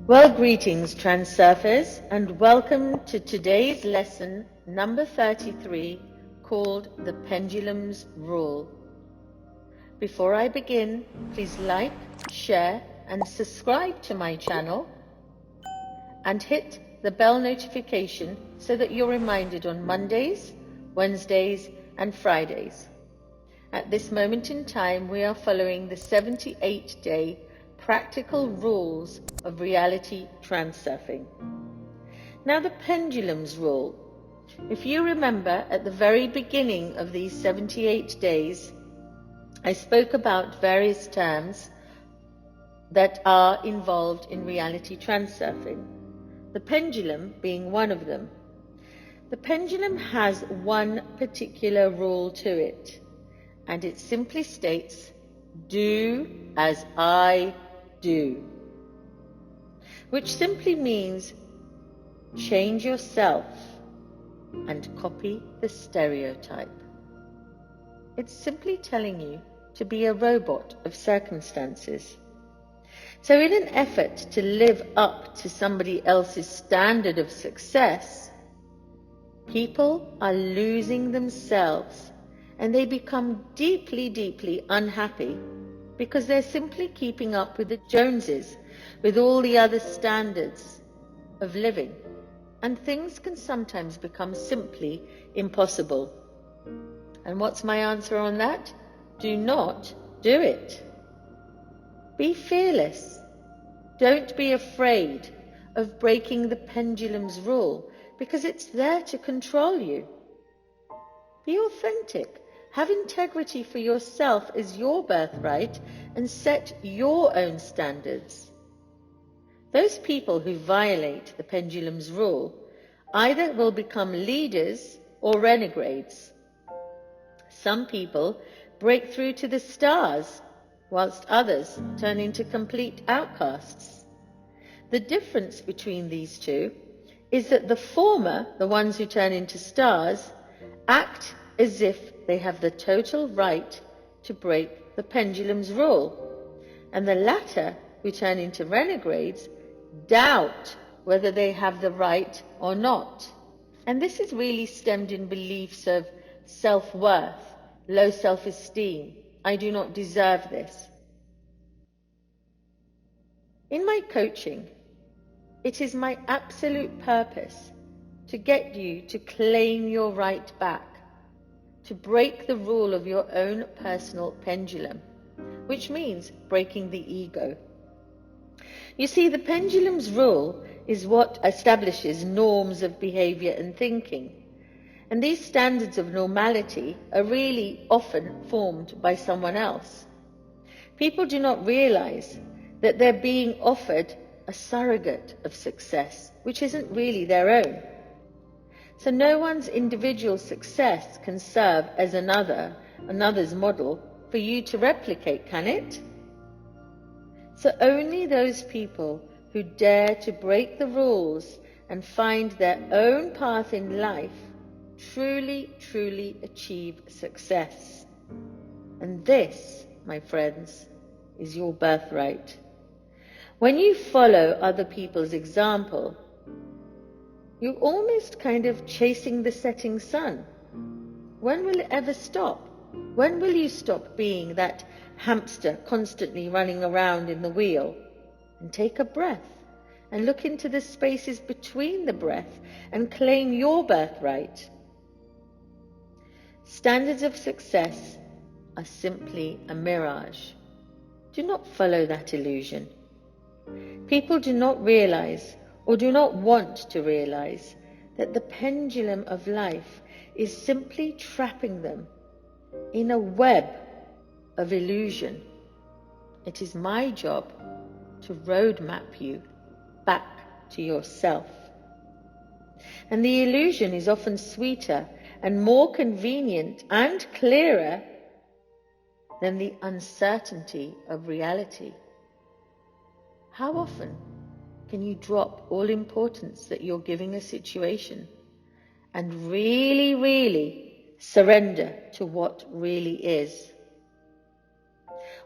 Well, greetings, Transurfers, and welcome to today's lesson number 33, called The Pendulum's Rule. Before I begin, please like, share, and subscribe to my channel, and hit the bell notification so that you're reminded on Mondays, Wednesdays, and Fridays. At this moment in time, we are following the 78-day practical rules of reality transurfing. Now, the pendulum's rule. If you remember, at the very beginning of these 78 days, I spoke about various terms that are involved in reality transurfing, the pendulum being one of them. The pendulum has one particular rule to it, and it simply states, "Do as I do," which simply means change yourself and copy the stereotype. It's simply telling you to be a robot of circumstances. So in an effort to live up to somebody else's standard of success, people are losing themselves and they become deeply, deeply unhappy because they're simply keeping up with the Joneses, with all the other standards of living. And things can sometimes become simply impossible. And what's my answer on that? Do not do it. Be fearless. Don't be afraid of breaking the pendulum's rule, because it's there to control you. Be authentic. Have integrity for yourself as your birthright and set your own standards. Those people who violate the pendulum's rule either will become leaders or renegades. Some people break through to the stars, whilst others turn into complete outcasts. The difference between these two is that the former, the ones who turn into stars, act as if they have the total right to break the pendulum's rule, and the latter, who turn into renegades, doubt whether they have the right or not. And this is really stemmed in beliefs of self-worth, low self-esteem. I do not deserve this. In my coaching, it is my absolute purpose to get you to claim your right back, to break the rule of your own personal pendulum, which means breaking the ego. You see, the pendulum's rule is what establishes norms of behavior and thinking. And these standards of normality are really often formed by someone else. People do not realize that they're being offered a surrogate of success, which isn't really their own. So no one's individual success can serve as another's model for you to replicate, can it? So only those people who dare to break the rules and find their own path in life truly, truly achieve success. And this, my friends, is your birthright. When you follow other people's example, you're almost kind of chasing the setting sun. When will it ever stop? When will you stop being that hamster constantly running around in the wheel, and take a breath and look into the spaces between the breath and claim your birthright? Standards of success are simply a mirage. Do not follow that illusion. People do not realize, or do not want to realize, that the pendulum of life is simply trapping them in a web of illusion. It is my job to roadmap you back to yourself. And the illusion is often sweeter and more convenient and clearer than the uncertainty of reality. How often can you drop all importance that you're giving a situation and really, really surrender to what really is?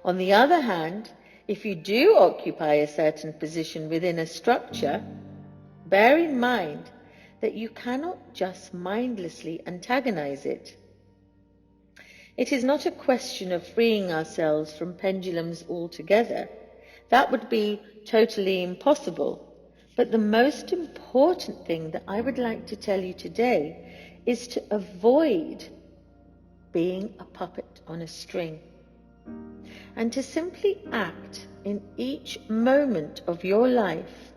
On the other hand, if you do occupy a certain position within a structure, bear in mind that you cannot just mindlessly antagonize it. It is not a question of freeing ourselves from pendulums altogether. That would be totally impossible. But the most important thing that I would like to tell you today is to avoid being a puppet on a string, and to simply act in each moment of your life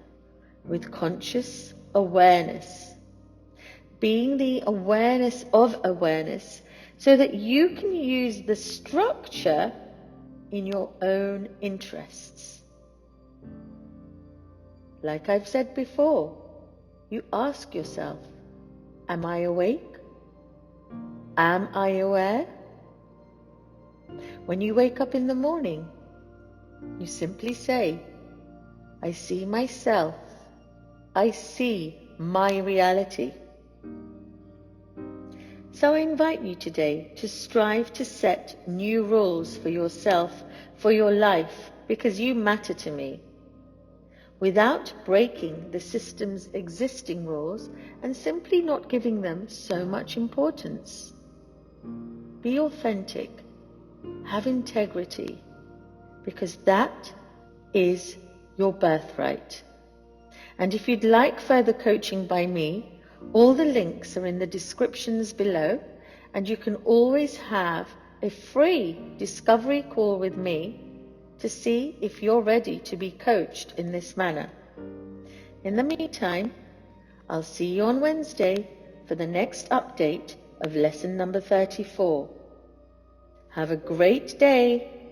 with conscious awareness, being the awareness of awareness, so that you can use the structure in your own interests. Like I've said before, you ask yourself, am I awake? Am I aware? When you wake up in the morning, you simply say, I see myself. I see my reality. So I invite you today to strive to set new rules for yourself, for your life, because you matter to me, without breaking the system's existing rules and simply not giving them so much importance. Be authentic, have integrity, because that is your birthright. And if you'd like further coaching by me, all the links are in the descriptions below, and you can always have a free discovery call with me to see if you're ready to be coached in this manner. In the meantime, I'll see you on Wednesday for the next update of lesson number 34. Have a great day.